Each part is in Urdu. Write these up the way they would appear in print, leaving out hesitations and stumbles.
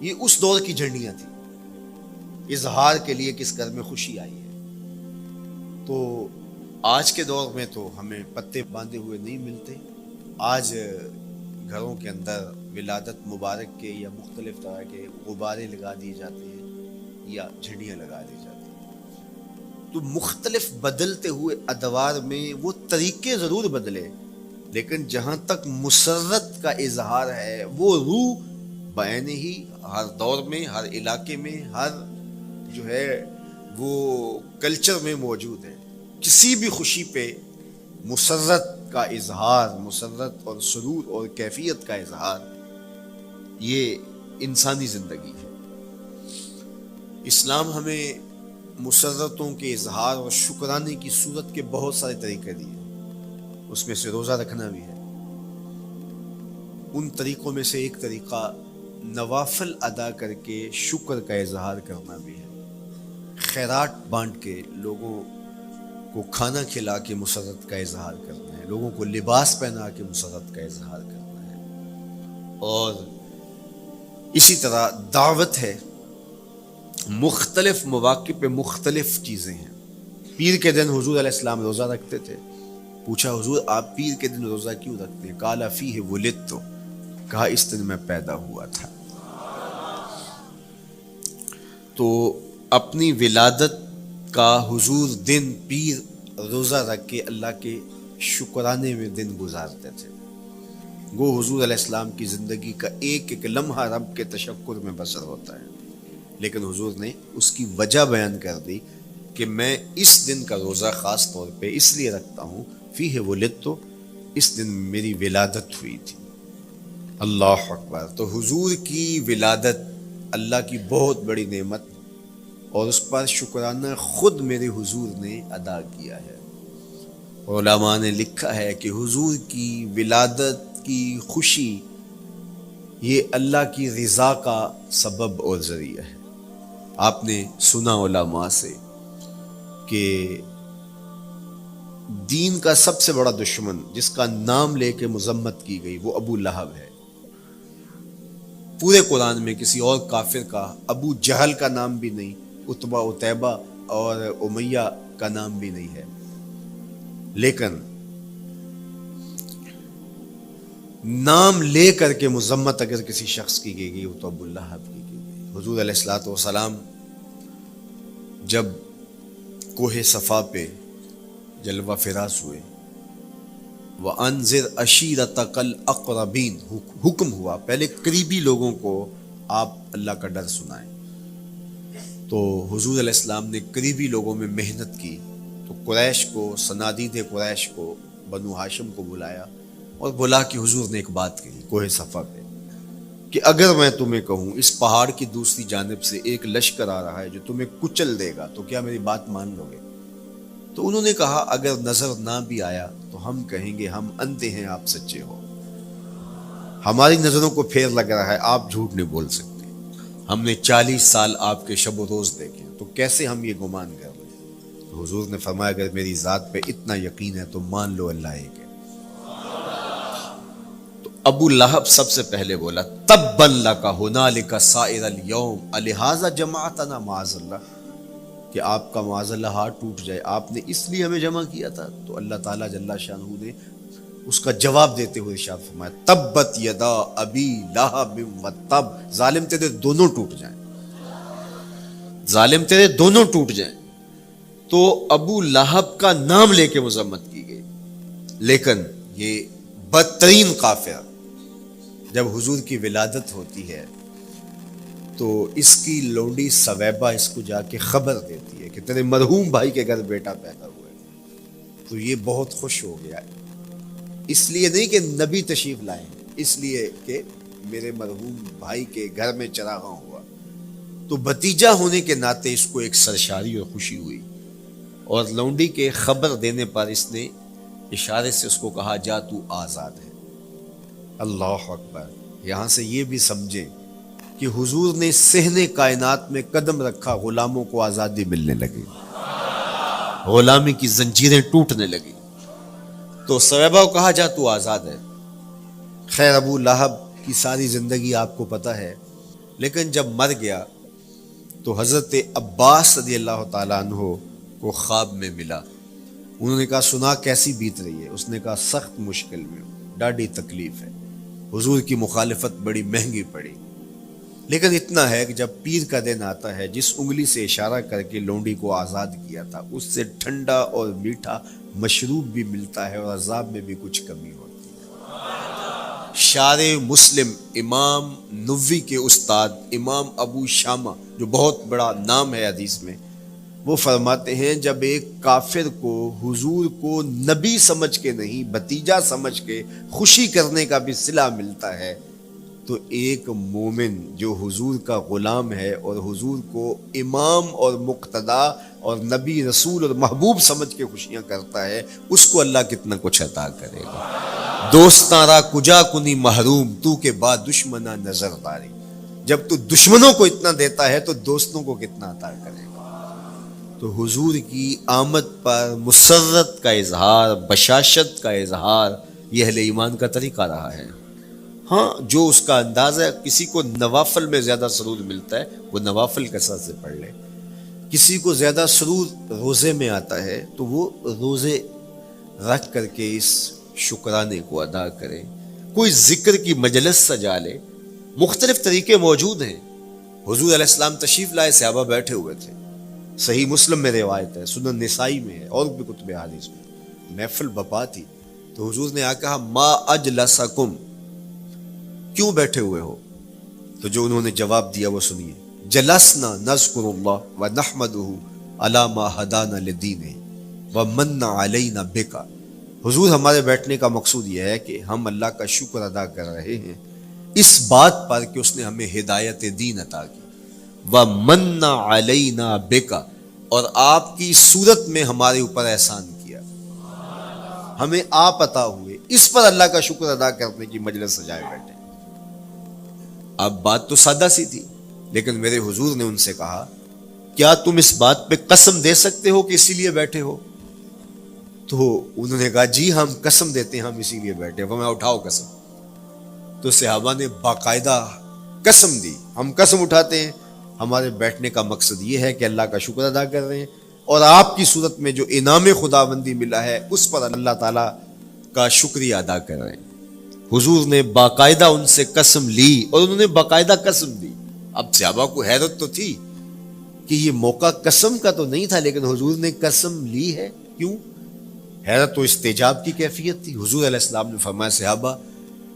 یہ اس دور کی جھنڈیاں تھیں، اظہار کے لیے کس گھر میں خوشی آئی ہے۔ تو آج کے دور میں تو ہمیں پتے باندھے ہوئے نہیں ملتے، آج گھروں کے اندر ولادت مبارک کے یا مختلف طرح کے غبارے لگا دیے جاتے ہیں یا جھنڈیاں لگا دی جاتی ہیں۔ تو مختلف بدلتے ہوئے ادوار میں وہ طریقے ضرور بدلے، لیکن جہاں تک مسرت کا اظہار ہے وہ روح بعین ہی ہر دور میں، ہر علاقے میں، ہر جو ہے وہ کلچر میں موجود ہے۔ کسی بھی خوشی پہ مسرت کا اظہار، مسرت اور سرور اور کیفیت کا اظہار، یہ انسانی زندگی ہے۔ اسلام ہمیں مسرتوں کے اظہار اور شکرانے کی صورت کے بہت سارے طریقے دیے، اس میں سے روزہ رکھنا بھی ہے۔ ان طریقوں میں سے ایک طریقہ نوافل ادا کر کے شکر کا اظہار کرنا بھی ہے، خیرات بانٹ کے لوگوں کو کھانا کھلا کے مسرت کا اظہار کرنا ہے، لوگوں کو لباس پہنا کے مسرت کا اظہار کرنا ہے۔ اور اسی طرح دعوت ہے، مختلف مواقع پہ مختلف چیزیں ہیں۔ پیر کے دن حضور علیہ السلام روزہ رکھتے تھے، پوچھا حضور آپ پیر کے دن روزہ کیوں رکھتے ہیں؟ قال فیہ ولدت، کہا اس دن میں پیدا ہوا تھا۔ تو اپنی ولادت کا حضور دن پیر روزہ رکھ کے اللہ کے شکرانے میں دن گزارتے تھے۔ وہ حضور علیہ السلام کی زندگی کا ایک ایک لمحہ رب کے تشکر میں بسر ہوتا ہے، لیکن حضور نے اس کی وجہ بیان کر دی کہ میں اس دن کا روزہ خاص طور پہ اس لیے رکھتا ہوں، فیہ ولدت، اس دن میری ولادت ہوئی تھی۔ اللہ اکبر۔ تو حضور کی ولادت اللہ کی بہت بڑی نعمت، اور اس پر شکرانہ خود میرے حضور نے ادا کیا ہے۔ علماء نے لکھا ہے کہ حضور کی ولادت کی خوشی یہ اللہ کی رضا کا سبب اور ذریعہ ہے۔ آپ نے سنا علماء سے کہ دین کا سب سے بڑا دشمن جس کا نام لے کے مذمت کی گئی وہ ابو لہب ہے۔ پورے قرآن میں کسی اور کافر کا ابو جہل کا نام بھی نہیں، عتبہ عتیبہ اور امیہ کا نام بھی نہیں ہے، لیکن نام لے کر کے مذمت اگر کسی شخص کی گئی وہ تو ابو لہب کی گئی۔ حضور علیہ الصلوۃ والسلام جب کوہ صفا پہ جلوہ فراز ہوئے، وَأَنذِرْ عَشِيرَتَكَ الْأَقْرَبِينَ، حکم ہوا پہلے قریبی لوگوں کو آپ اللہ کا ڈر سنائیں۔ تو حضور علیہ السلام نے قریبی لوگوں میں محنت کی، تو قریش کو، صنادید قریش کو، بنو ہاشم کو بلایا اور بلا کے حضور نے ایک بات کہی کوہ صفا پہ کہ اگر میں تمہیں کہوں اس پہاڑ کی دوسری جانب سے ایک لشکر آ رہا ہے جو تمہیں کچل دے گا تو کیا میری بات مان لو گے؟ تو انہوں نے کہا اگر نظر نہ بھی آیا تو ہم کہیں گے ہم اندھے ہیں، آپ سچے ہو، ہماری نظروں کو پھیر لگ رہا ہے، آپ جھوٹ نہیں بول سکتے، ہم نے 40 سال آپ کے شب و روز دیکھے، تو کیسے ہم یہ گمان کر رہے ہیں؟ تو حضور نے فرمایا اگر میری ذات پہ اتنا یقین ہے تو مان لو اللہ ایک ہے۔ تو ابو لہب سب سے پہلے بولا تبا لک ھنالک سائر الیوم الہذا جمعتنا، معاذ اللہ، کہ آپ کا معاذ اللہ ہاتھ ٹوٹ جائے، آپ نے اس لیے ہمیں جمع کیا تھا۔ تو اللہ تعالیٰ جل شانہ نے اس کا جواب دیتے ہوئے ارشاد فرمایا تبت یدا ابی لہب وتب، ظالم تیرے دونوں ٹوٹ جائیں، ظالم تیرے دونوں ٹوٹ جائیں۔ تو ابو لہب کا نام لے کے مذمت کی گئی، لیکن یہ بدترین کافر جب حضور کی ولادت ہوتی ہے تو اس کی لونڈی سویبہ اس کو جا کے خبر دیتی ہے کہ تیرے مرحوم بھائی کے گھر بیٹا پیدا ہوا ہے۔ تو یہ بہت خوش ہو گیا ہے، اس لیے نہیں کہ نبی تشریف لائے، اس لیے کہ میرے مرحوم بھائی کے گھر میں چراغاں ہوا۔ تو بھتیجا ہونے کے ناطے اس کو ایک سرشاری اور خوشی ہوئی، اور لونڈی کے خبر دینے پر اس نے اشارے سے اس کو کہا جا تو آزاد ہے۔ اللہ اکبر۔ یہاں سے یہ بھی سمجھیں کہ حضور نے صحن کائنات میں قدم رکھا، غلاموں کو آزادی ملنے لگی، غلامی کی زنجیریں ٹوٹنے لگی۔ تو سویبہ کو کہا جا تو آزاد ہے۔ خیر ابو لہب کی ساری زندگی آپ کو پتہ ہے، لیکن جب مر گیا تو حضرت عباس رضی اللہ تعالیٰ عنہ کو خواب میں ملا. انہوں نے کہا سنا کیسی بیت رہی ہے؟ اس نے کہا سخت مشکل میں ہوں، ڈاڑھی تکلیف ہے، حضور کی مخالفت بڑی مہنگی پڑی. لیکن اتنا ہے کہ جب پیر کا دن آتا ہے، جس انگلی سے اشارہ کر کے لونڈی کو آزاد کیا تھا اس سے ٹھنڈا اور میٹھا مشروب بھی ملتا ہے اور عذاب میں بھی کچھ کمی ہوتی ہے. شارح مسلم امام نووی کے استاد امام ابو شامہ، جو بہت بڑا نام ہے حدیث میں، وہ فرماتے ہیں جب ایک کافر کو حضور کو نبی سمجھ کے نہیں بھتیجا سمجھ کے خوشی کرنے کا بھی صلہ ملتا ہے، تو ایک مومن جو حضور کا غلام ہے اور حضور کو امام اور مقتدا اور نبی رسول اور محبوب سمجھ کے خوشیاں کرتا ہے، اس کو اللہ کتنا کچھ عطا کرے گا. دوستاں را کجا کنی محروم، تو کے بعد دشمنا نظر داری. جب تو دشمنوں کو اتنا دیتا ہے تو دوستوں کو کتنا عطا کرے گا. تو حضور کی آمد پر مسرت کا اظہار، بشاشت کا اظہار، یہ اہل ایمان کا طریقہ رہا ہے. ہاں جو اس کا انداز ہے، کسی کو نوافل میں زیادہ سرور ملتا ہے وہ نوافل کثرت سے پڑھ لے، کسی کو زیادہ سرور روزے میں آتا ہے تو وہ روزے رکھ کر کے اس شکرانے کو ادا کرے. کوئی ذکر کی مجلس سجا لے. مختلف طریقے موجود ہیں. حضور علیہ السلام تشریف لائے، صحابہ بیٹھے ہوئے تھے، صحیح مسلم میں روایت ہے، سنن نسائی میں ہے اور بھی کتب حدیث میں. محفل بپا تھی تو حضور نے آ کہا ما اجلسکم، کیوں بیٹھے ہوئے ہو؟ تو جو انہوں نے جواب دیا وہ سنیے. جلسنا نذکر اللہ ونحمدہ علی ما ہدانا لدینہ ومن علینا بکا. حضور ہمارے بیٹھنے کا مقصود یہ ہے کہ ہم اللہ کا شکر ادا کر رہے ہیں اس بات پر کہ اس نے ہمیں ہدایت دین عطا کی، ومن علینا بکا، اور آپ کی صورت میں ہمارے اوپر احسان کیا، ہمیں آپ عطا ہوئے، اس پر اللہ کا شکر ادا کرنے کی مجلس سجائے بیٹھے. اب بات تو سادہ سی تھی، لیکن میرے حضور نے ان سے کہا کیا تم اس بات پہ قسم دے سکتے ہو کہ اسی لیے بیٹھے ہو؟ تو انہوں نے کہا جی ہم قسم دیتے ہیں ہم اسی لیے بیٹھے. فرمایا اٹھاؤ قسم. تو صحابہ نے باقاعدہ قسم دی. ہم قسم اٹھاتے ہیں، ہمارے بیٹھنے کا مقصد یہ ہے کہ اللہ کا شکر ادا کر رہے ہیں اور آپ کی صورت میں جو انعام خداوندی ملا ہے اس پر اللہ تعالیٰ کا شکریہ ادا کر رہے ہیں. حضور نے باقاعدہ ان سے قسم لی اور انہوں نے باقاعدہ قسم دی. اب صحابہ کو حیرت تو تھی کہ یہ موقع قسم کا تو نہیں تھا، لیکن حضور نے قسم لی ہے. کیوں؟ حیرت تو استجاب کی کیفیت تھی. حضور علیہ السلام نے فرمایا صحابہ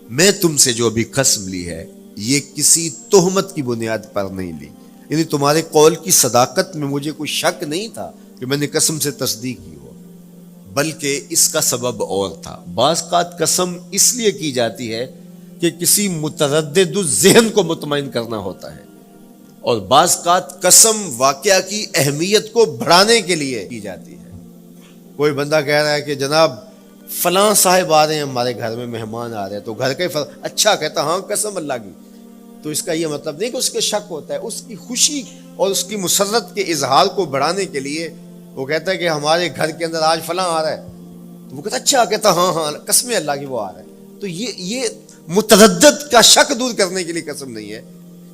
میں تم سے جو ابھی قسم لی ہے یہ کسی تہمت کی بنیاد پر نہیں لی، یعنی تمہارے قول کی صداقت میں مجھے کوئی شک نہیں تھا کہ میں نے قسم سے تصدیق کی ہو، بلکہ اس کا سبب اور تھا. بعض اوقات قسم اس لیے کی جاتی ہے کہ کسی متردد ذہن کو مطمئن کرنا ہوتا ہے، اور بعض اوقات قسم واقعہ کی اہمیت کو بڑھانے کے لیے کی جاتی ہے. کوئی بندہ کہہ رہا ہے کہ جناب فلاں صاحب آ رہے ہیں ہمارے گھر میں، مہمان آ رہے ہیں، تو گھر کا اچھا کہتا ہاں قسم اللہ کی، تو اس کا یہ مطلب نہیں کہ اس کے شک ہوتا ہے. اس کی خوشی اور اس کی مسرت کے اظہار کو بڑھانے کے لیے وہ کہتا ہے کہ ہمارے گھر کے اندر آج فلاں آ رہا ہے، تو وہ کہتا اچھا کہتا ہاں ہاں قسم اللہ کی وہ آ رہا ہے. تو یہ متردد کا شک دور کرنے کے لیے قسم نہیں ہے،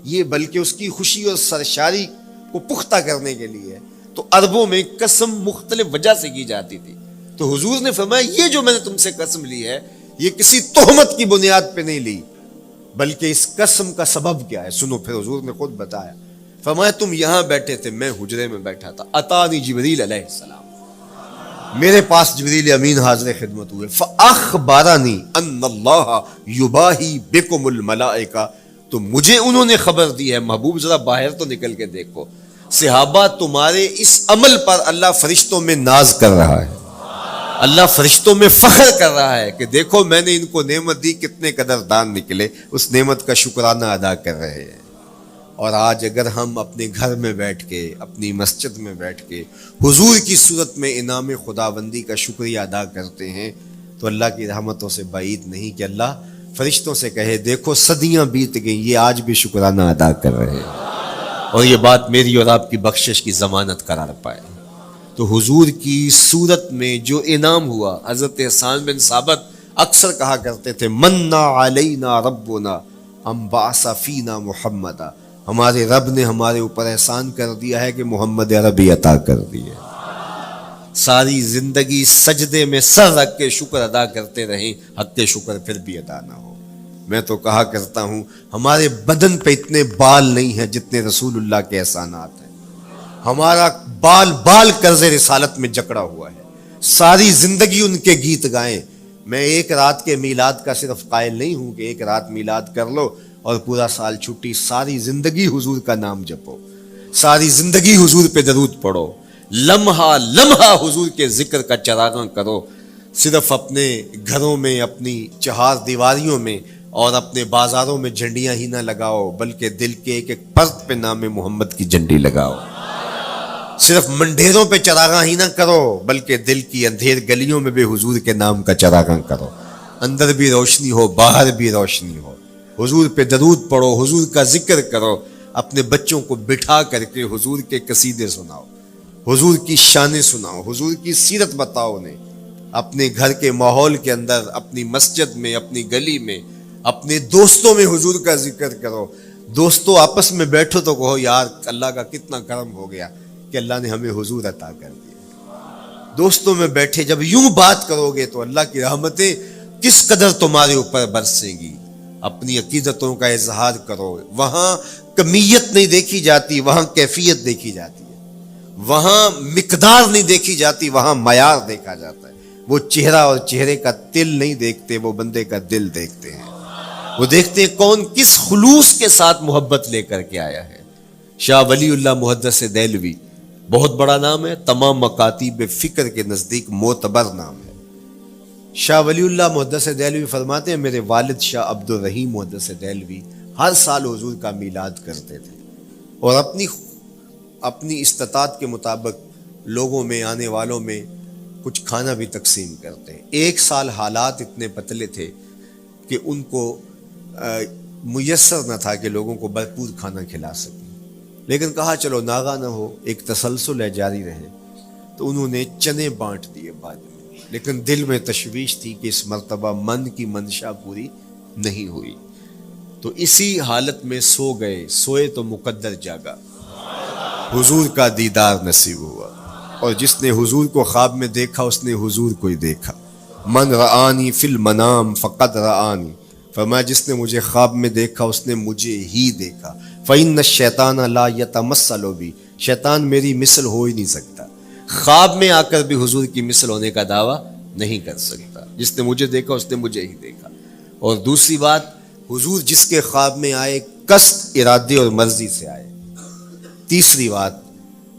یہ بلکہ اس کی خوشی اور سرشاری کو پختہ کرنے کے لیے ہے. تو عربوں میں قسم مختلف وجہ سے کی جاتی تھی. تو حضور نے فرمایا یہ جو میں نے تم سے قسم لی ہے یہ کسی تہمت کی بنیاد پہ نہیں لی، بلکہ اس قسم کا سبب کیا ہے سنو. پھر حضور نے خود بتایا. فرمایا تم یہاں بیٹھے تھے، میں حجرے میں بیٹھا تھا، اتانی جبریل علیہ السلام، میرے پاس جبریل امین حاضر خدمت ہوئے. فاخبرنی ان اللہ یباہی بکم الملائکہ، تو مجھے انہوں نے خبر دی ہے. محبوب ذرا باہر تو نکل کے دیکھو، صحابہ تمہارے اس عمل پر اللہ فرشتوں میں ناز کر رہا ہے، اللہ فرشتوں میں فخر کر رہا ہے کہ دیکھو میں نے ان کو نعمت دی، کتنے قدردان نکلے، اس نعمت کا شکرانہ ادا کر رہے ہیں. اور آج اگر ہم اپنے گھر میں بیٹھ کے، اپنی مسجد میں بیٹھ کے حضور کی صورت میں انعام خداوندی کا شکریہ ادا کرتے ہیں تو اللہ کی رحمتوں سے بعید نہیں کہ اللہ فرشتوں سے کہے دیکھو صدیاں بیت گئیں یہ آج بھی شکرانہ ادا کر رہے ہیں، اور یہ بات میری اور آپ کی بخشش کی ضمانت قرار پائے. تو حضور کی صورت میں جو انعام ہوا، حضرت حسان بن ثابت اکثر کہا کرتے تھے منا علینا ربنا ام بعث فینا محمدا، ہمارے رب نے ہمارے اوپر احسان کر دیا ہے کہ محمد عربی عطا کر دیے. ساری زندگی سجدے میں سر رکھ کے شکر ادا کرتے رہیں, حق کے شکر پھر بھی ادا نہ ہو. میں تو کہا کرتا ہوں ہمارے بدن پہ اتنے بال نہیں ہیں جتنے رسول اللہ کے احسانات ہیں. ہمارا بال بال قرض رسالت میں جکڑا ہوا ہے. ساری زندگی ان کے گیت گائیں. میں ایک رات کے میلاد کا صرف قائل نہیں ہوں کہ ایک رات میلاد کر لو اور پورا سال چھٹی. ساری زندگی حضور کا نام جپو, ساری زندگی حضور پہ درود پڑھو, لمحہ لمحہ حضور کے ذکر کا چراغاں کرو. صرف اپنے گھروں میں, اپنی چہار دیواریوں میں اور اپنے بازاروں میں جھنڈیاں ہی نہ لگاؤ, بلکہ دل کے ایک ایک پرت پہ نام محمد کی جھنڈی لگاؤ. صرف منڈیروں پہ چراغاں ہی نہ کرو, بلکہ دل کی اندھیر گلیوں میں بھی حضور کے نام کا چراغاں کرو. اندر بھی روشنی ہو, باہر بھی روشنی ہو. حضور پہ درود پڑھو, حضور کا ذکر کرو. اپنے بچوں کو بٹھا کر کے حضور کے قصیدے سناؤ, حضور کی شانیں سناؤ, حضور کی سیرت بتاؤ انہیں. اپنے گھر کے ماحول کے اندر, اپنی مسجد میں, اپنی گلی میں, اپنے دوستوں میں حضور کا ذکر کرو. دوستوں آپس میں بیٹھو تو کہو یار اللہ کا کتنا کرم ہو گیا کہ اللہ نے ہمیں حضور عطا کر دیا. دوستوں میں بیٹھے جب یوں بات کرو گے تو اللہ کی رحمتیں کس قدر تمہارے اوپر برسیں گی. اپنی عقیدتوں کا اظہار کرو. وہاں کمیت نہیں دیکھی جاتی, وہاں کیفیت دیکھی جاتی ہے. وہاں مقدار نہیں دیکھی جاتی, وہاں معیار دیکھا جاتا ہے. وہ چہرہ اور چہرے کا تل نہیں دیکھتے, وہ بندے کا دل دیکھتے ہیں. وہ دیکھتے ہیں کون کس خلوص کے ساتھ محبت لے کر کے آیا ہے. شاہ ولی اللہ محدث دہلوی بہت بڑا نام ہے, تمام مکاتیب فکر کے نزدیک معتبر نام ہے. شاہ ولی اللہ محدث دہلوی فرماتے ہیں میرے والد شاہ عبد الرحیم محدث دہلوی ہر سال حضور کا میلاد کرتے تھے اور اپنی استطاعت کے مطابق لوگوں میں, آنے والوں میں کچھ کھانا بھی تقسیم کرتے ہیں. ایک سال حالات اتنے پتلے تھے کہ ان کو میسر نہ تھا کہ لوگوں کو بھرپور کھانا کھلا سکیں, لیکن کہا چلو ناغہ نہ ہو, ایک تسلسل ہے جاری رہے. تو انہوں نے چنے بانٹ دیے بعد میں, لیکن دل میں تشویش تھی کہ اس مرتبہ من کی منشا پوری نہیں ہوئی. تو اسی حالت میں سو گئے, سوئے تو مقدر جاگا, حضور کا دیدار نصیب ہوا. اور جس نے حضور کو خواب میں دیکھا اس نے حضور کو ہی دیکھا. من رآنی فی المنام فقد رآنی, فرمایا جس نے مجھے خواب میں دیکھا اس نے مجھے ہی دیکھا. فإن الشیطان لا یتمثل بی, شیطان میری مثل ہو ہی نہیں سکتا. خواب میں آ کر بھی حضور کی مثل ہونے کا دعویٰ نہیں کر سکتا. جس نے مجھے دیکھا اس نے مجھے ہی دیکھا. اور دوسری بات, حضور جس کے خواب میں آئے قصد, ارادے اور مرضی سے آئے. تیسری بات,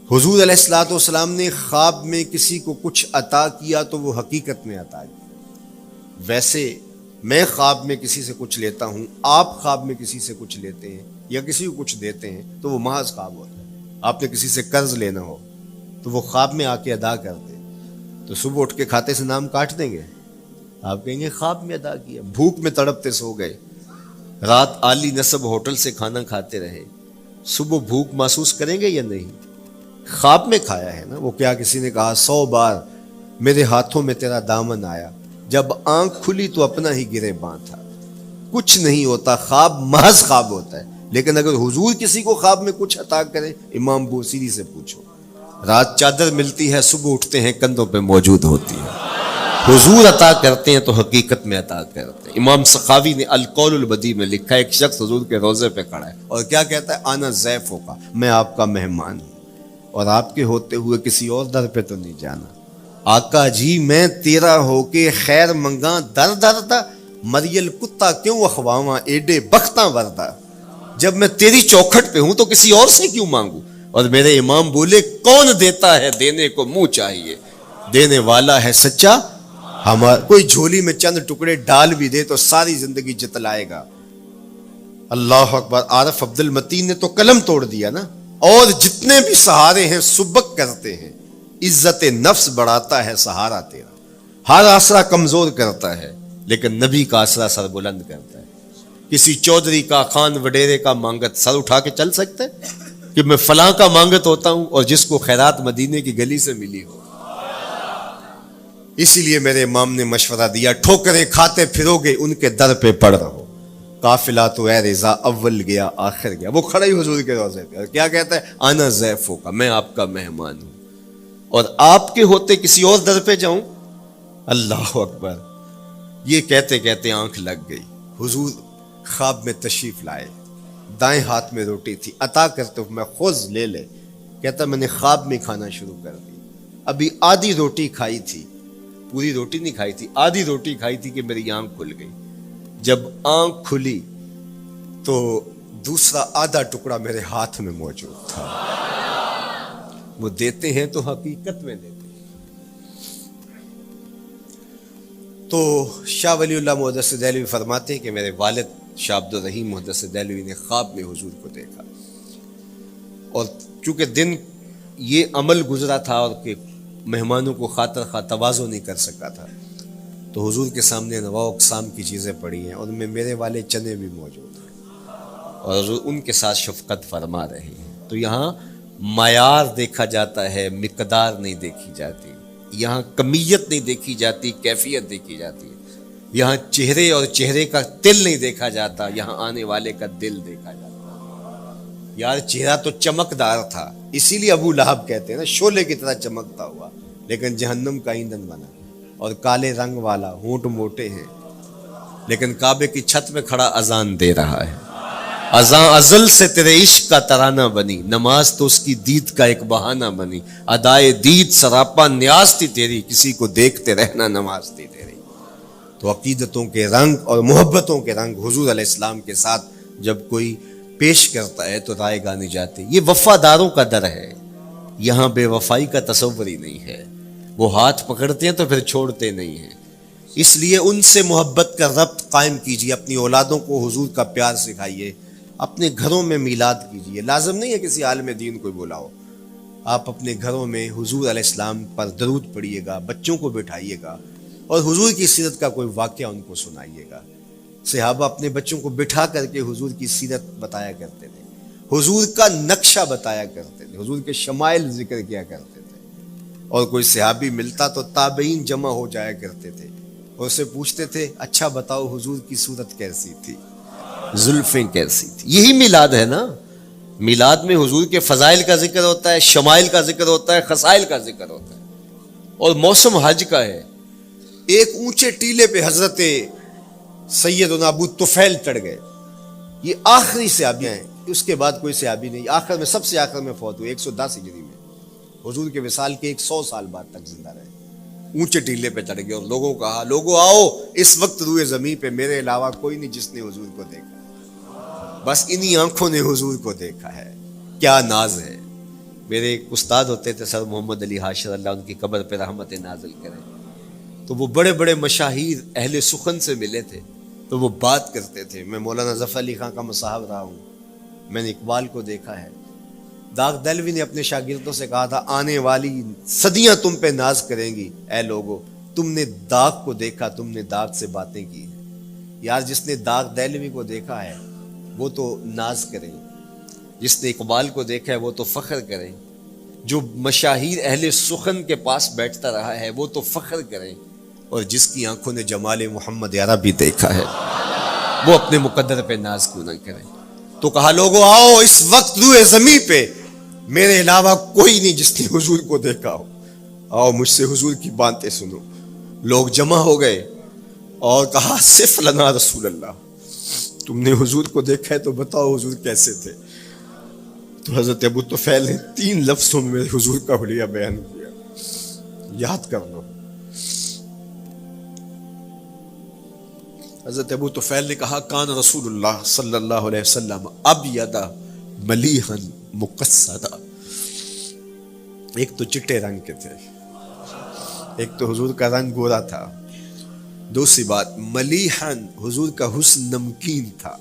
حضور علیہ الصلوۃ والسلام نے خواب میں کسی کو کچھ عطا کیا تو وہ حقیقت میں عطا کیا. ویسے میں خواب میں کسی سے کچھ لیتا ہوں, آپ خواب میں کسی سے کچھ لیتے ہیں یا کسی کو کچھ دیتے ہیں تو وہ محض خواب ہوتا ہے. آپ نے کسی سے قرض لینا ہو تو وہ خواب میں آ کے ادا کرتے, تو صبح اٹھ کے کھاتے سے نام کاٹ دیں گے, آپ کہیں گے خواب میں ادا کیا. بھوک میں تڑپتے سو گئے, رات عالی نسب ہوٹل سے کھانا کھاتے رہے, صبح بھوک محسوس کریں گے یا نہیں؟ خواب میں کھایا ہے نا. وہ کیا کسی نے کہا 100 بار میرے ہاتھوں میں تیرا دامن آیا, جب آنکھ کھلی تو اپنا ہی گرے باں تھا. کچھ نہیں ہوتا, خواب محض خواب ہوتا ہے. لیکن اگر حضور کسی کو خواب میں کچھ عطا کرے, امام بوصیری سے پوچھو, رات چادر ملتی ہے, صبح اٹھتے ہیں کندھوں پہ موجود ہوتی ہے. حضور عطا کرتے ہیں تو حقیقت میں عطا کرتے ہیں. امام سخاوی نے القول البدیع میں لکھا, ایک شخص حضور کے روضے پہ کھڑا ہے اور کیا کہتا ہے, آنا ضیف ہوگا, میں آپ کا مہمان ہوں اور آپ کے ہوتے ہوئے کسی اور در پہ تو نہیں جانا. آقا جی میں تیرا ہو کے خیر منگاں در در دا, مریل کتا کیوں اخواواں ایڈے بختاں وردا. جب میں تیری چوکھٹ پہ ہوں تو کسی اور سے کیوں مانگوں. اور میرے امام بولے, کون دیتا ہے دینے کو منہ چاہیے, دینے والا ہے سچا ہمارا. کوئی جھولی میں چند ٹکڑے ڈال بھی دے تو ساری زندگی جتلائے گا. اللہ اکبر. عارف عبد المتین نے تو قلم توڑ دیا نا. اور جتنے بھی سہارے ہیں سبک کرتے ہیں, عزت نفس بڑھاتا ہے سہارا تیرا. ہر آسرا کمزور کرتا ہے لیکن نبی کا آسرا سر بلند کرتا ہے. کسی چودھری کا, خان وڈیرے کا مانگت سر اٹھا کے چل سکتے کہ میں فلاں کا مانگت ہوتا ہوں اور جس کو خیرات مدینے کی گلی سے ملی ہو. اسی لیے میرے امام نے مشورہ دیا, ٹھوکریں کھاتے پھرو گے ان کے در پہ پڑ رہو. قافلہ تو اے رضا اول گیا آخر گیا. وہ کھڑا ہی حضور کے روضے پہ کیا کہتا ہے؟ انا ضیفوں کا، میں آپ کا مہمان ہوں، اور آپ کے ہوتے کسی اور در پہ جاؤں؟ اللہ اکبر. یہ کہتے کہتے آنکھ لگ گئی. حضور خواب میں تشریف لائے، دائیں ہاتھ میں روٹی تھی، عطا کرتے ہوئے میں خود لے لے. کہتا میں نے خواب میں کھانا شروع کر دی، ابھی آدھی روٹی کھائی تھی، پوری روٹی نہیں کھائی تھی، آدھی روٹی کھائی تھی کہ میری آنکھ کھل گئی. جب آنکھ کھلی تو دوسرا آدھا ٹکڑا میرے ہاتھ میں موجود تھا. وہ دیتے ہیں تو حقیقت میں دیتے ہیں. تو شاہ ولی اللہ محدث دہلوی فرماتے ہیں کہ میرے والد شاہ عبد الرحیم محدث دہلوی نے خواب میں حضور کو دیکھا، اور چونکہ دن یہ عمل گزرا تھا اور کہ مہمانوں کو خاطر خواہ تواضع نہیں کر سکا تھا، تو حضور کے سامنے نواع اقسام کی چیزیں پڑی ہیں، اور ان میں میرے والے چنے بھی موجود ہیں، اور حضور ان کے ساتھ شفقت فرما رہے ہیں. تو یہاں معیار دیکھا جاتا ہے، مقدار نہیں دیکھی جاتی. یہاں کمیت نہیں دیکھی جاتی، کیفیت دیکھی جاتی ہے. یہاں چہرے اور چہرے کا تل نہیں دیکھا جاتا، یہاں آنے والے کا دل دیکھا جاتا. یار چہرہ تو چمکدار تھا، اسی لیے ابو لہب کہتے ہیں نا شعلے کی طرح چمکتا ہوا، لیکن جہنم کا ایندھن بنا. اور کالے رنگ والا، ہونٹ موٹے ہیں، لیکن کعبے کی چھت میں کھڑا اذان دے رہا ہے. اذان ازل سے تیرے عشق کا ترانہ بنی، نماز تو اس کی دید کا ایک بہانہ بنی. ادائے دید سراپا نیاز تھی تیری، کسی کو دیکھتے رہنا نماز تھی تیری. تو عقیدتوں کے رنگ اور محبتوں کے رنگ حضور علیہ السلام کے ساتھ جب کوئی پیش کرتا ہے تو رائے گانی جاتی. یہ وفاداروں کا در ہے، یہاں بے وفائی کا تصور ہی نہیں ہے. وہ ہاتھ پکڑتے ہیں تو پھر چھوڑتے نہیں ہیں. اس لیے ان سے محبت کا ربط قائم کیجیے، اپنی اولادوں کو حضور کا پیار سکھائیے، اپنے گھروں میں میلاد کیجیے. لازم نہیں ہے کسی عالم دین کو بلاؤ، آپ اپنے گھروں میں حضور علیہ السلام پر درود پڑھیے گا، بچوں کو بٹھائیے گا، اور حضور کی سیرت کا کوئی واقعہ ان کو سنائیے گا. صحابہ اپنے بچوں کو بٹھا کر کے حضور کی سیرت بتایا کرتے تھے، حضور کا نقشہ بتایا کرتے تھے، حضور کے شمائل ذکر کیا کرتے تھے. اور کوئی صحابی ملتا تو تابعین جمع ہو جایا کرتے تھے اور اسے پوچھتے تھے اچھا بتاؤ حضور کی صورت کیسی تھی، زلفیں کیسی تھی. یہی میلاد ہے نا. میلاد میں حضور کے فضائل کا ذکر ہوتا ہے، شمائل کا ذکر ہوتا ہے، خصائل کا ذکر ہوتا ہے. اور موسم حج کا ہے. ایک اونچے ٹیلے پہ حضرت سیدنا ابو طفیل چڑھ گئے. یہ آخری صحابی ہیں، اس کے بعد کوئی صحابی نہیں. آخر میں سب سے آخر میں فوت ہوئے 110 ہجری میں، حضور کے وصال کے 100 سال بعد تک زندہ رہے. اونچے ٹیلے پہ چڑھ گئے اور لوگوں کو کہا لوگوں آؤ، اس وقت روئے زمین پہ میرے علاوہ کوئی نہیں جس نے حضور کو دیکھا، بس انہی آنکھوں نے حضور کو دیکھا ہے. کیا ناز ہے. میرے ایک استاد ہوتے تھے سر محمد علی حاشر، اللہ ان کی قبر پہ رحمت نازل کرے. تو وہ بڑے بڑے مشاہیر اہل سخن سے ملے تھے تو وہ بات کرتے تھے. میں مولانا ظفر علی خان کا مصاحب رہا ہوں، میں نے اقبال کو دیکھا ہے. داغ دہلوی نے اپنے شاگردوں سے کہا تھا آنے والی صدیاں تم پہ ناز کریں گی اے لوگو، تم نے داغ کو دیکھا، تم نے داغ سے باتیں کی ہیں. یار جس نے داغ دہلوی کو دیکھا ہے وہ تو ناز کریں، جس نے اقبال کو دیکھا ہے وہ تو فخر کریں، جو مشاہیر اہل سخن کے پاس بیٹھتا رہا ہے وہ تو فخر کریں، اور جس کی آنکھوں نے جمال محمد عربی دیکھا ہے وہ اپنے مقدر پہ ناز کیوں نہ کریں. تو کہا لوگوں آؤ، اس وقت روئے زمین پہ میرے علاوہ کوئی نہیں جس نے حضور کو دیکھا ہو، آؤ مجھ سے حضور کی باتیں سنو. لوگ جمع ہو گئے اور کہا صف لنا رسول اللہ، تم نے حضور کو دیکھا ہے تو بتاؤ حضور کیسے تھے. تو حضرت ابو طفیل نے 3 لفظوں میں میرے حضور کا حلیہ بیان کیا، یاد کر لو. حضرت ابو طفیل نے کہا کان رسول اللہ صلی اللہ علیہ وسلم ابیض ملیحا مقصدا. ایک تو چٹے رنگ کے تھے، ایک تو حضور کا رنگ گورا تھا. دوسری بات ملیحن، حضور کا حسن نمکین تھا.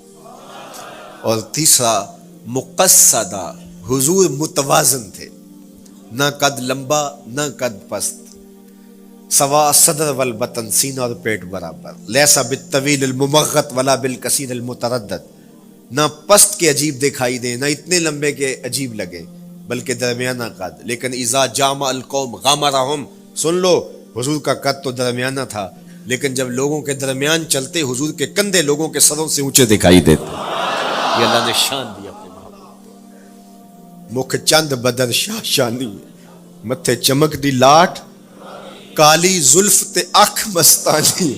اور تیسرا مقصدا، حضور متوازن تھے، نہ قد لمبا نہ قد پست، سوا صدر والبطن، سینہ اور پیٹ برابر. لیسا بالطویل الممغط ولا بالکثیر المتردد، نہ پست کے عجیب دکھائی دیں نہ اتنے لمبے کے عجیب لگے، بلکہ درمیانہ قد. لیکن اذا جامع القوم غامرہم، سن لو حضور کا قد تو درمیانہ تھا، لیکن جب لوگوں کے درمیان چلتے حضور کے کندھے لوگوں کے سروں سے اونچے دکھائی دیتے. یہ اللہ نے شان دی اپنے محبوب. مکھ چند بدر شاہ شانی متھے چمک دی لاٹ کالی زلف تے اکھ مستانی.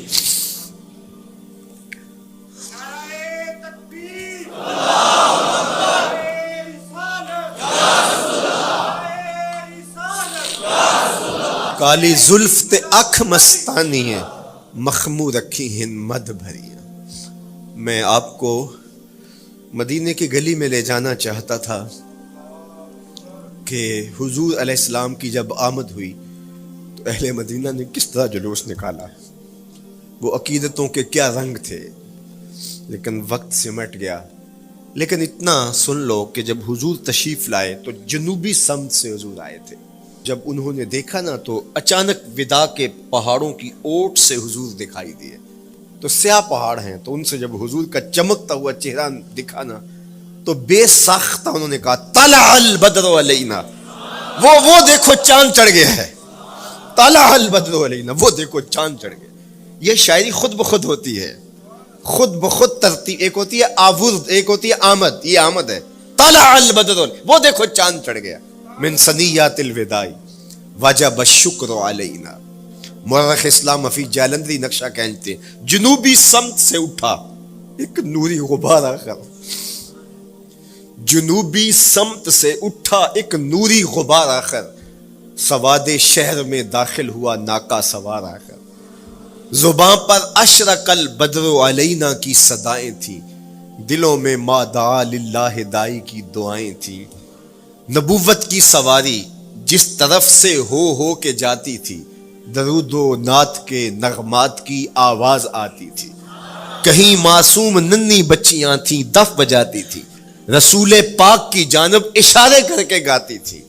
کالی زلف تے اکھ مستانی ہے مخمور رکھی ہن مد بھری. میں آپ کو مدینے کی گلی میں لے جانا چاہتا تھا کہ حضور علیہ السلام کی جب آمد ہوئی تو اہل مدینہ نے کس طرح جلوس نکالا. وہ عقیدتوں کے کیا رنگ تھے، لیکن وقت سمٹ گیا. لیکن اتنا سن لو کہ جب حضور تشریف لائے تو جنوبی سمت سے حضور آئے تھے. جب انہوں نے دیکھا نا تو اچانک ودا کے پہاڑوں کی اوٹ سے حضور دکھائی دیے. تو سیاہ پہاڑ ہیں، تو ان سے جب حضور کا چمکتا ہوا چہرہ دکھا نا تو بے ساختہ انہوں نے کہا طلع البدر علینا. وہ دیکھو چاند چڑھ گیا ہے. طلع البدر علینا، وہ دیکھو چاند چڑھ گیا. یہ شاعری خود بخود ہوتی ہے، خود بخود ترتیب. ایک ہوتی ہے آورد، ایک ہوتی ہے آمد. یہ آمد ہے. طلع البدر، وہ دیکھو چاند چڑھ گیا. من سنیات الوداع وجب الشکر علینا. مورخ اسلام حفیظ جالندری نقشہ کھینچتے ہیں جنوبی سمت سے اٹھا ایک نوری غبار آخر. جنوبی سمت سے اٹھا ایک نوری غبار آخر، سواد شہر میں داخل ہوا ناکا سوار آخر. زباں پر اشرق البدر علینا کی صدائیں تھیں، دلوں میں ما دعا للہ دائی کی دعائیں تھیں. نبوت کی سواری جس طرف سے ہو کے جاتی تھی، درود و نعت کے نغمات کی آواز آتی تھی. کہیں معصوم ننھی بچیاں تھیں دف بجاتی تھی، رسول پاک کی جانب اشارے کر کے گاتی تھی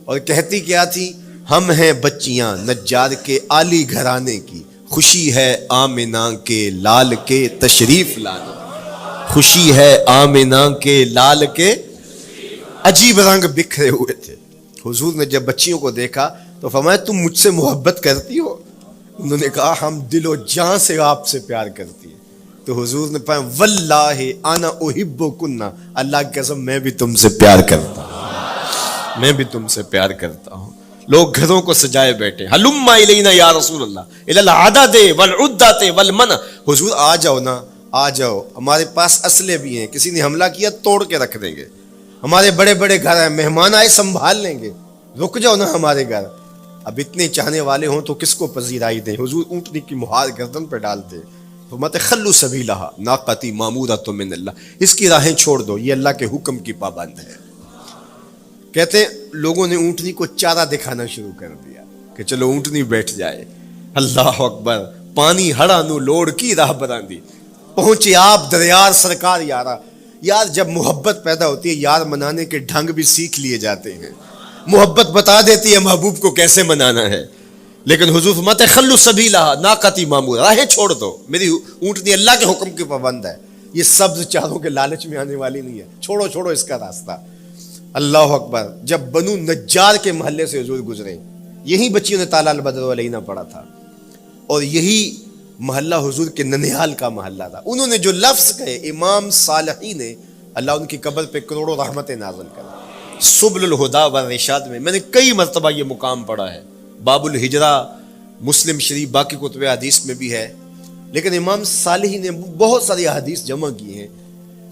اور کہتی کیا تھی؟ ہم ہیں بچیاں نجار کے عالی گھرانے کی، خوشی ہے آمنہ کے لال کے تشریف لانے. خوشی ہے آمنہ کے لال کے. عجیب رنگ بکھرے ہوئے تھے. حضور نے جب بچیوں کو دیکھا تو فرمایا تم مجھ سے محبت کرتی ہو؟ انہوں نے کہا ہم دل و جان سے آپ سے پیار کرتی ہیں. تو حضور نے فرمایا واللہ انا احبکن، اللہ کی قسم میں بھی تم سے پیار کرتا ہوں، میں بھی تم سے پیار کرتا ہوں. لوگ گھروں کو سجائے بیٹھے، ہلم الینا یا رسول اللہ الی العدد والعدۃ والمنع. حضور آ جاؤ نا، آ جاؤ، ہمارے پاس اسلحے بھی ہیں، کسی نے حملہ کیا توڑ کے رکھ دیں گے. ہمارے بڑے بڑے گھر ہیں، مہمان آئے سنبھال لیں گے، رک جاؤ نا ہمارے گھر. اب اتنے چاہنے والے ہوں تو کس کو پذیرائی دیں. حضور اونٹنی کی مہار گردن پہ ڈالتے تو مت خلو سبیلہا ناقتی مامورۃ من اللہ، اس کی راہیں چھوڑ دو، یہ اللہ کے حکم کی پابند ہے. کہتے لوگوں نے اونٹنی کو چارہ دکھانا شروع کر دیا کہ چلو اونٹنی بیٹھ جائے. اللہ اکبر. پانی ہڑا نو لوڑ کی راہ براندی. پہنچے آپ دریار سرکار یارا. یار جب محبت پیدا ہوتی ہے یار منانے کے ڈھنگ بھی سیکھ لیے جاتے ہیں. محبت بتا دیتی ہے محبوب کو کیسے منانا ہے. لیکن حضور فرماتے خلو سبیلہ ناقتی مامور، راہیں چھوڑ دو، میری اونٹنی اللہ کے حکم کی پابند ہے. یہ سبز چاروں کے لالچ میں آنے والی نہیں ہے، چھوڑو اس کا راستہ. اللہ اکبر. جب بنو نجار کے محلے سے حضور گزرے، یہی بچیوں نے طلع البدر علینا پڑھا تھا اور یہی محلہ حضور کے ننیال کا محلہ تھا. انہوں نے جو لفظ کہے امام صالحی نے، اللہ ان کی قبر پہ کروڑوں رحمتیں نازل کرے. سبل الہدا والرشاد میں نے کئی مرتبہ یہ مقام پڑھا ہے. باب الہجرہ مسلم شریف باقی کتب حدیث میں بھی ہے، لیکن امام صالحی نے بہت ساری احادیث جمع کی ہیں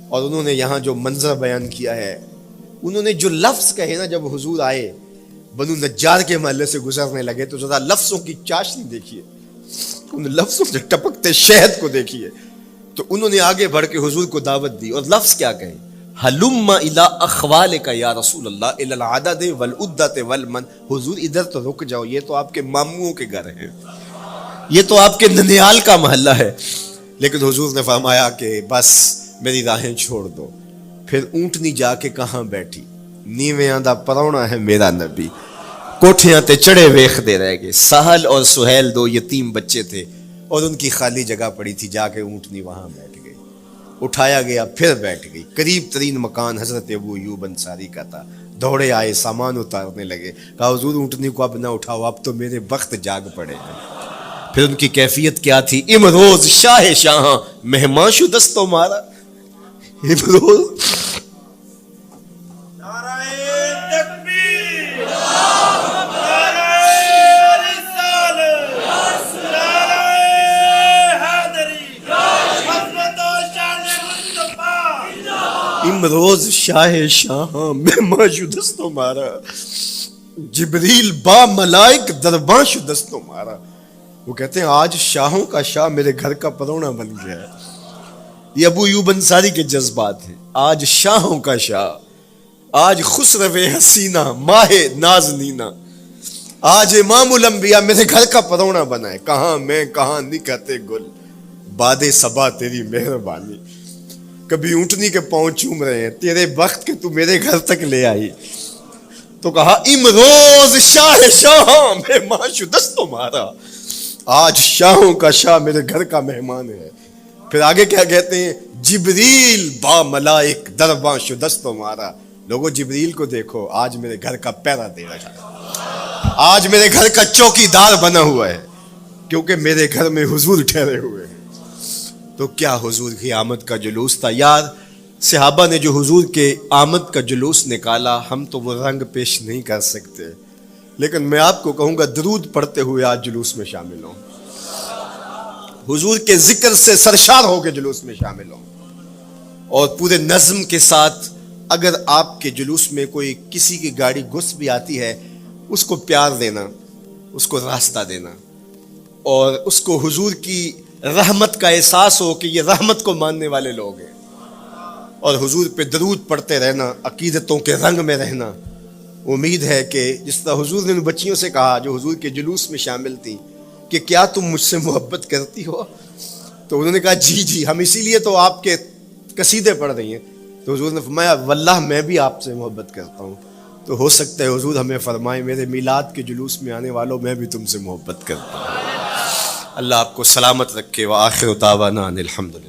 اور انہوں نے یہاں جو منظر بیان کیا ہے، انہوں نے جو لفظ کہے نا جب حضور آئے بنو نجار کے محلے سے گزرنے لگے تو ذرا لفظوں کی چاشنی دیکھیے، ان لفظوں سے ٹپکتے شہد کو دیکھیے. تو انہوں نے آگے بڑھ کے حضور کو دعوت دی اور لفظ کیا کہیں؟ ہلم الی اخوالک یا رسول اللہ الی العدد والعدۃ والمن. حضور ادھر تو رک جاؤ، یہ تو آپ کے ماموں کے گھر ہیں، یہ تو آپ کے ننیال کا محلہ ہے. لیکن حضور نے فرمایا کہ بس میری راہیں چھوڑ دو. پھر اونٹنی جا کے کہاں بیٹھی؟ نیویاں دا پرونا ہے میرا نبی. کوٹھیاں تے چڑھے ویخ دے رہ گئے. سہل اور سہیل دو یتیم بچے تھے اور ان کی خالی جگہ پڑی تھی. جا کے اونٹنی وہاں بیٹھ گئی. اٹھایا گیا پھر بیٹھ گئی. قریب ترین مکان حضرت ابو ایوب انصاری کا تھا. دوڑے آئے سامان اتارنے لگے. کہا حضور اونٹنی کو اب نہ اٹھاؤ، اب تو میرے وقت جاگ پڑے ہیں. پھر ان کی کیفیت کیا تھی؟ امروز شاہ شاہاں مہمان شدست مارا. امروز امروز شاہ شاہاں مہمان شدست مارا، جبریل با ملائک درباں شدست مارا. وہ کہتے ہیں آج شاہوں کا شاہ میرے گھر کا پرونا بن گیا ہے. یہ ابو ایوب انصاری کے جذبات ہیں. آج شاہوں کا شاہ، آج خسرو حسینہ ماہ نازنینہ، آج امام الانبیاء میرے گھر کا پرونا بنا ہے. کہاں میں کہاں نکہتے گل، باد صبا تیری مہربانی. کبھی اونٹنی کے پاؤں چوم رہے ہیں، تیرے وقت کے تو میرے گھر تک لے آئی. تو کہا امروز شاہ شاہاں مہمان شدست مارا، آج شاہوں کا شاہ میرے گھر کا مہمان ہے. پھر آگے کیا کہتے ہیں؟ جبریل با ملائک درباں شدست مارا. لوگوں جبریل کو دیکھو، آج میرے گھر کا پہرا دے رہا ہے، آج میرے گھر کا چوکی دار بنا ہوا ہے، کیونکہ میرے گھر میں حضور ٹھہرے ہوئے ہیں. تو کیا حضور کی آمد کا جلوس تھا یار. صحابہ نے جو حضور کے آمد کا جلوس نکالا، ہم تو وہ رنگ پیش نہیں کر سکتے، لیکن میں آپ کو کہوں گا درود پڑھتے ہوئے آج جلوس میں شامل ہوں، حضور کے ذکر سے سرشار ہو کے جلوس میں شامل ہوں، اور پورے نظم کے ساتھ. اگر آپ کے جلوس میں کوئی کسی کی گاڑی گھس بھی آتی ہے، اس کو پیار دینا، اس کو راستہ دینا، اور اس کو حضور کی رحمت کا احساس ہو کہ یہ رحمت کو ماننے والے لوگ ہیں، اور حضور پہ درود پڑھتے رہنا، عقیدتوں کے رنگ میں رہنا. امید ہے کہ جس طرح حضور نے ان بچیوں سے کہا جو حضور کے جلوس میں شامل تھیں کہ کیا تم مجھ سے محبت کرتی ہو، تو انہوں نے کہا جی جی، ہم اسی لیے تو آپ کے قصیدے پڑھ رہی ہیں. تو حضور نے فرمایا واللہ میں بھی آپ سے محبت کرتا ہوں. تو ہو سکتا ہے حضور ہمیں فرمائے میرے میلاد کے جلوس میں آنے والوں میں بھی تم سے محبت کرتا ہوں. اللہ آپ کو سلامت رکھے. وآخر دعوانا ان الحمدللہ.